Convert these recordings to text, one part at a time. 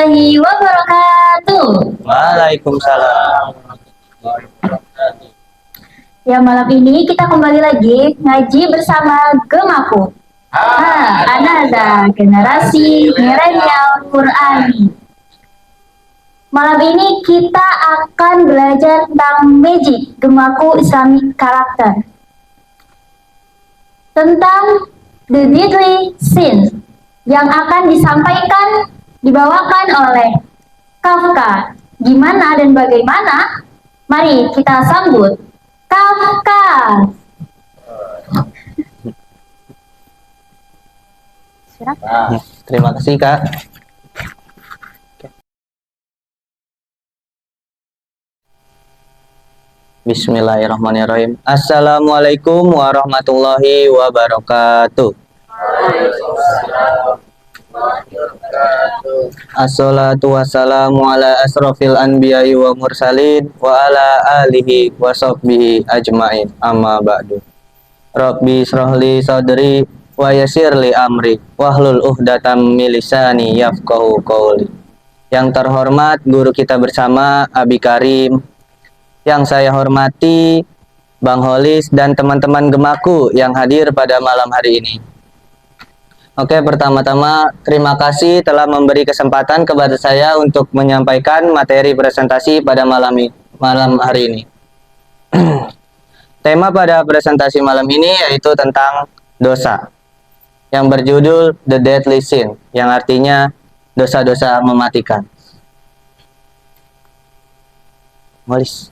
warahmatullahi wabarakatuh. Waalaikumsalam. Ya, malam ini kita kembali lagi ngaji bersama Gemaku. Anada generasi milenial Qurani. Malam ini kita akan belajar tentang magic Gemaku Islamic Character. Tentang the deadly sin yang akan dibawakan oleh Kafka. Gimana dan bagaimana? Mari kita sambut Kafka. Terima kasih, Kak. Bismillahirrahmanirrahim. Assalamualaikum warahmatullahi wabarakatuh. Assalatu wassalamu ala asrofil anbiya'i wa mursalin wa ala alihi wa sahbihi ajmain, amma ba'du. Rabbi srohli sadri wa yasirli amri wahlul uhdatam milisani yafqahu qawli. Yang terhormat guru kita bersama Abi Karim, yang saya hormati Bang Holis dan teman-teman Gemaku yang hadir pada malam hari ini. Oke, pertama-tama terima kasih telah memberi kesempatan kepada saya untuk menyampaikan materi presentasi pada malam hari ini. Tema pada presentasi malam ini yaitu tentang dosa yang berjudul The Deadly Sin, yang artinya dosa-dosa mematikan. Holis.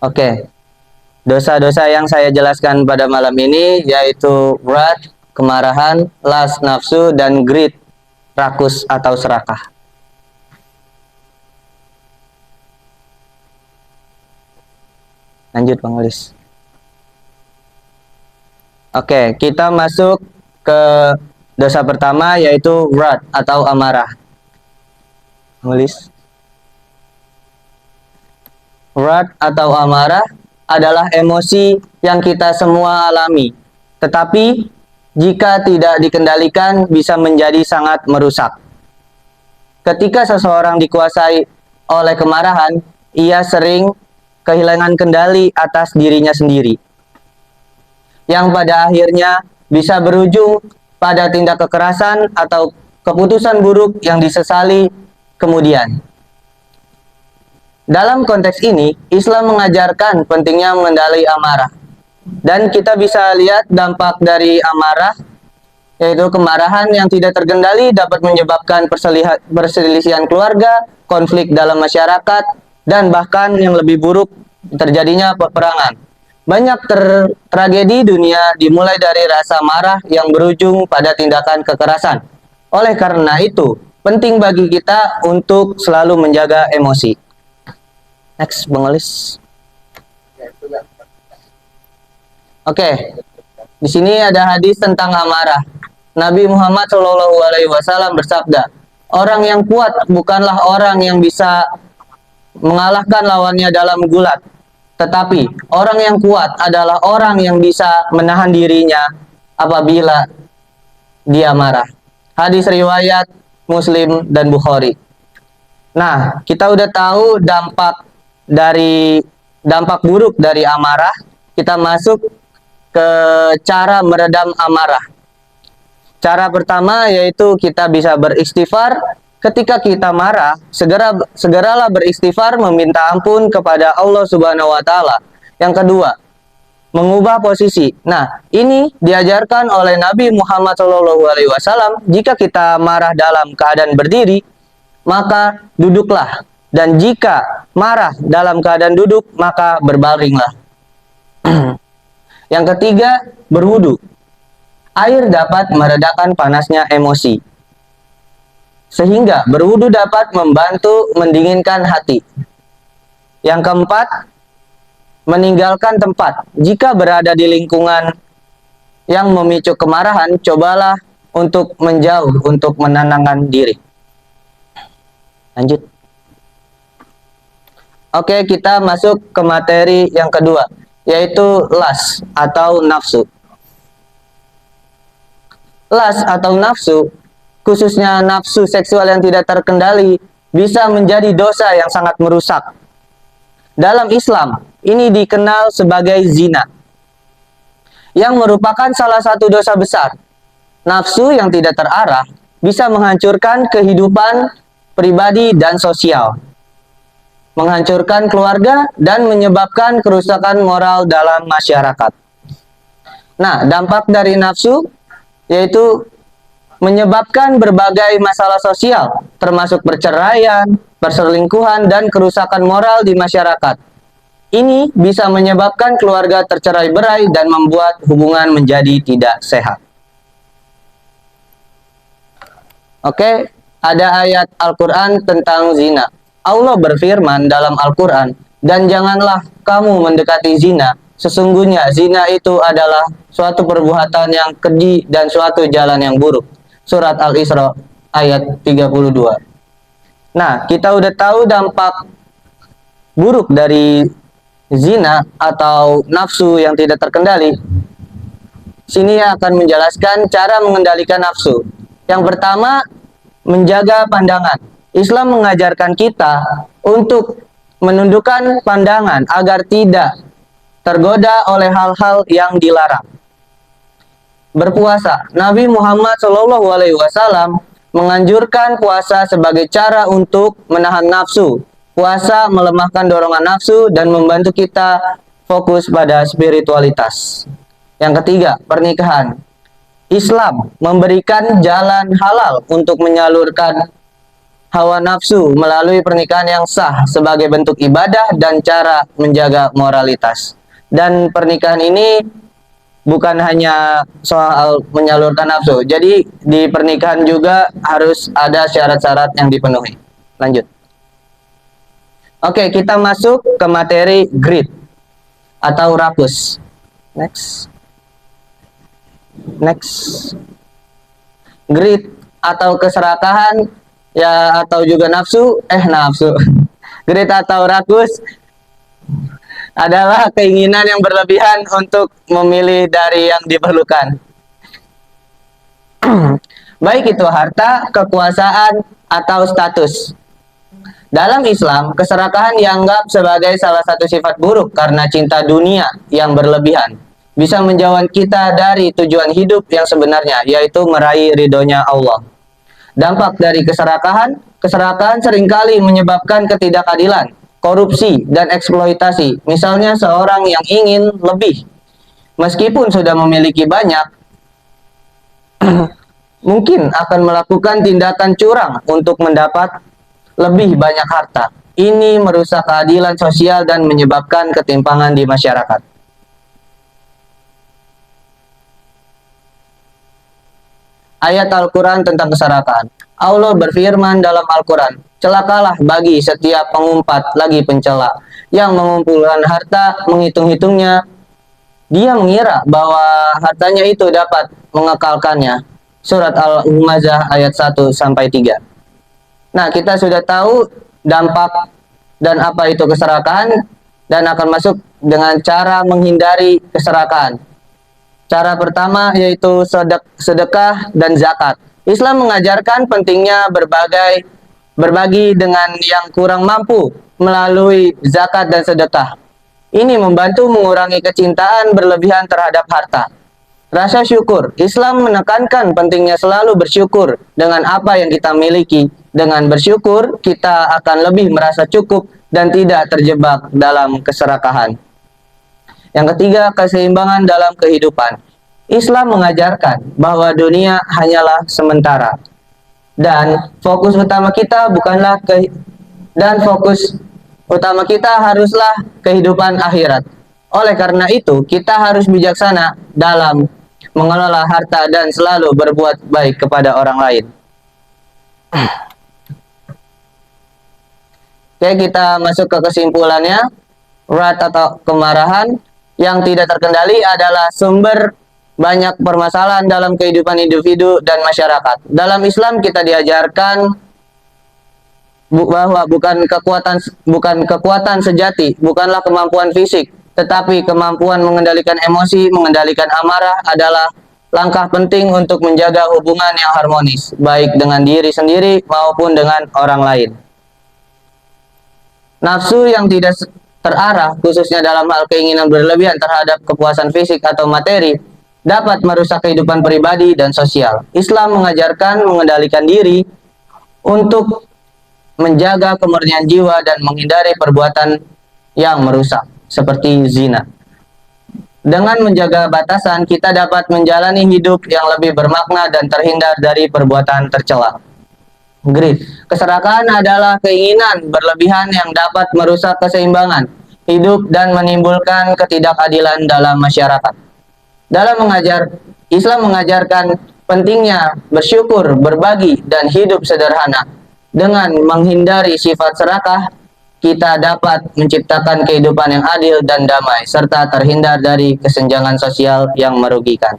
Oke. Dosa-dosa yang saya jelaskan pada malam ini yaitu wrath, kemarahan, lust, nafsu, dan greed, rakus atau serakah. Lanjut, Bang Holis. Oke, kita masuk ke dosa pertama yaitu wrath atau amarah. Bang Holis. Wrath atau amarah adalah emosi yang kita semua alami, tetapi jika tidak dikendalikan bisa menjadi sangat merusak. Ketika seseorang dikuasai oleh kemarahan, ia sering kehilangan kendali atas dirinya sendiri, yang pada akhirnya bisa berujung pada tindak kekerasan atau keputusan buruk yang disesali kemudian. Dalam konteks ini, Islam mengajarkan pentingnya mengendali amarah. Dan kita bisa lihat dampak dari amarah, yaitu kemarahan yang tidak terkendali dapat menyebabkan perselisihan keluarga, konflik dalam masyarakat, dan bahkan yang lebih buruk, terjadinya peperangan. Banyak tragedi dunia dimulai dari rasa marah yang berujung pada tindakan kekerasan. Oleh karena itu, penting bagi kita untuk selalu menjaga emosi. Next, Bang Holis. Oke, di sini ada hadis tentang amarah. Nabi Muhammad SAW bersabda, orang yang kuat bukanlah orang yang bisa mengalahkan lawannya dalam gulat, tetapi orang yang kuat adalah orang yang bisa menahan dirinya apabila dia marah. Hadis riwayat Muslim dan Bukhari. Nah, kita udah tahu dampak buruk dari amarah. Kita masuk ke cara meredam amarah. Cara pertama yaitu kita bisa beristighfar. Ketika kita marah, segeralah beristighfar meminta ampun kepada Allah Subhanahu wa taala. Yang kedua, mengubah posisi. Nah, ini diajarkan oleh Nabi Muhammad SAW. Jika kita marah dalam keadaan berdiri, maka duduklah. Dan jika marah dalam keadaan duduk, maka berbaringlah. Yang ketiga, berwudu. Air dapat meredakan panasnya emosi, sehingga berwudu dapat membantu mendinginkan hati. Yang keempat, meninggalkan tempat. Jika berada di lingkungan yang memicu kemarahan, cobalah untuk menjauh untuk menenangkan diri. Lanjut. Oke, kita masuk ke materi yang kedua, yaitu lust atau nafsu. Las atau nafsu, khususnya nafsu seksual yang tidak terkendali, bisa menjadi dosa yang sangat merusak. Dalam Islam, ini dikenal sebagai zina, yang merupakan salah satu dosa besar. Nafsu yang tidak terarah bisa menghancurkan kehidupan pribadi dan sosial, menghancurkan keluarga, dan menyebabkan kerusakan moral dalam masyarakat. Nah, dampak dari nafsu yaitu menyebabkan berbagai masalah sosial, termasuk perceraian, perselingkuhan, dan kerusakan moral di masyarakat. Ini bisa menyebabkan keluarga tercerai-berai dan membuat hubungan menjadi tidak sehat. Oke, ada ayat Al-Quran tentang zina. Allah berfirman dalam Al-Quran, dan janganlah kamu mendekati zina. Sesungguhnya zina itu adalah suatu perbuatan yang keji dan suatu jalan yang buruk. Surat Al-Isra ayat 32. Nah, kita udah tahu dampak buruk dari zina atau nafsu yang tidak terkendali. Sini akan menjelaskan cara mengendalikan nafsu. Yang pertama, menjaga pandangan. Islam mengajarkan kita untuk menundukkan pandangan agar tidak tergoda oleh hal-hal yang dilarang. Berpuasa. Nabi Muhammad SAW menganjurkan puasa sebagai cara untuk menahan nafsu. Puasa melemahkan dorongan nafsu dan membantu kita fokus pada spiritualitas. Yang ketiga, pernikahan. Islam memberikan jalan halal untuk menyalurkan hawa nafsu melalui pernikahan yang sah sebagai bentuk ibadah dan cara menjaga moralitas. Dan pernikahan ini bukan hanya soal menyalurkan nafsu. Jadi di pernikahan juga harus ada syarat-syarat yang dipenuhi. Lanjut. Oke, kita masuk ke materi greed atau rakus. Next. Greed atau keserakahan ya, atau juga nafsu. Greed atau rakus adalah keinginan yang berlebihan untuk memilih dari yang diperlukan. Baik itu harta, kekuasaan, atau status. Dalam Islam, keserakahan dianggap sebagai salah satu sifat buruk karena cinta dunia yang berlebihan bisa menjauhkan kita dari tujuan hidup yang sebenarnya, yaitu meraih ridhonya Allah. Dampak dari keserakahan seringkali menyebabkan ketidakadilan, korupsi, dan eksploitasi. Misalnya seorang yang ingin lebih, meskipun sudah memiliki banyak, mungkin akan melakukan tindakan curang untuk mendapat lebih banyak harta. Ini merusak keadilan sosial dan menyebabkan ketimpangan di masyarakat. Ayat Al-Quran tentang keserakahan. Allah berfirman dalam Al-Quran, celakalah bagi setiap pengumpat lagi pencela yang mengumpulkan harta, menghitung-hitungnya. Dia mengira bahwa hartanya itu dapat mengekalkannya. Surat Al-Humazah ayat 1-3. Nah, kita sudah tahu dampak dan apa itu keserakahan, dan akan masuk dengan cara menghindari keserakahan. Cara pertama yaitu sedekah dan zakat. Islam mengajarkan pentingnya berbagi dengan yang kurang mampu melalui zakat dan sedekah. Ini membantu mengurangi kecintaan berlebihan terhadap harta. Rasa syukur. Islam menekankan pentingnya selalu bersyukur dengan apa yang kita miliki. Dengan bersyukur, kita akan lebih merasa cukup dan tidak terjebak dalam keserakahan. Yang ketiga, keseimbangan dalam kehidupan. Islam mengajarkan bahwa dunia hanyalah sementara. Dan fokus utama kita haruslah kehidupan akhirat. Oleh karena itu, kita harus bijaksana dalam mengelola harta dan selalu berbuat baik kepada orang lain. Oke, kita masuk ke kesimpulannya. Wrath atau kemarahan yang tidak terkendali adalah sumber banyak permasalahan dalam kehidupan individu dan masyarakat. Dalam Islam kita diajarkan bahwa bukan kekuatan sejati, bukanlah kemampuan fisik, tetapi kemampuan mengendalikan emosi, mengendalikan amarah adalah langkah penting untuk menjaga hubungan yang harmonis, baik dengan diri sendiri maupun dengan orang lain. Nafsu yang tidak terarah, khususnya dalam hal keinginan berlebihan terhadap kepuasan fisik atau materi, dapat merusak kehidupan pribadi dan sosial. Islam mengajarkan mengendalikan diri untuk menjaga kemurnian jiwa dan menghindari perbuatan yang merusak, seperti zina. Dengan menjaga batasan, kita dapat menjalani hidup yang lebih bermakna dan terhindar dari perbuatan tercela. Greed. Keserakahan adalah keinginan berlebihan yang dapat merusak keseimbangan hidup dan menimbulkan ketidakadilan dalam masyarakat. Islam mengajarkan pentingnya bersyukur, berbagi, dan hidup sederhana. Dengan menghindari sifat serakah, kita dapat menciptakan kehidupan yang adil dan damai, serta terhindar dari kesenjangan sosial yang merugikan.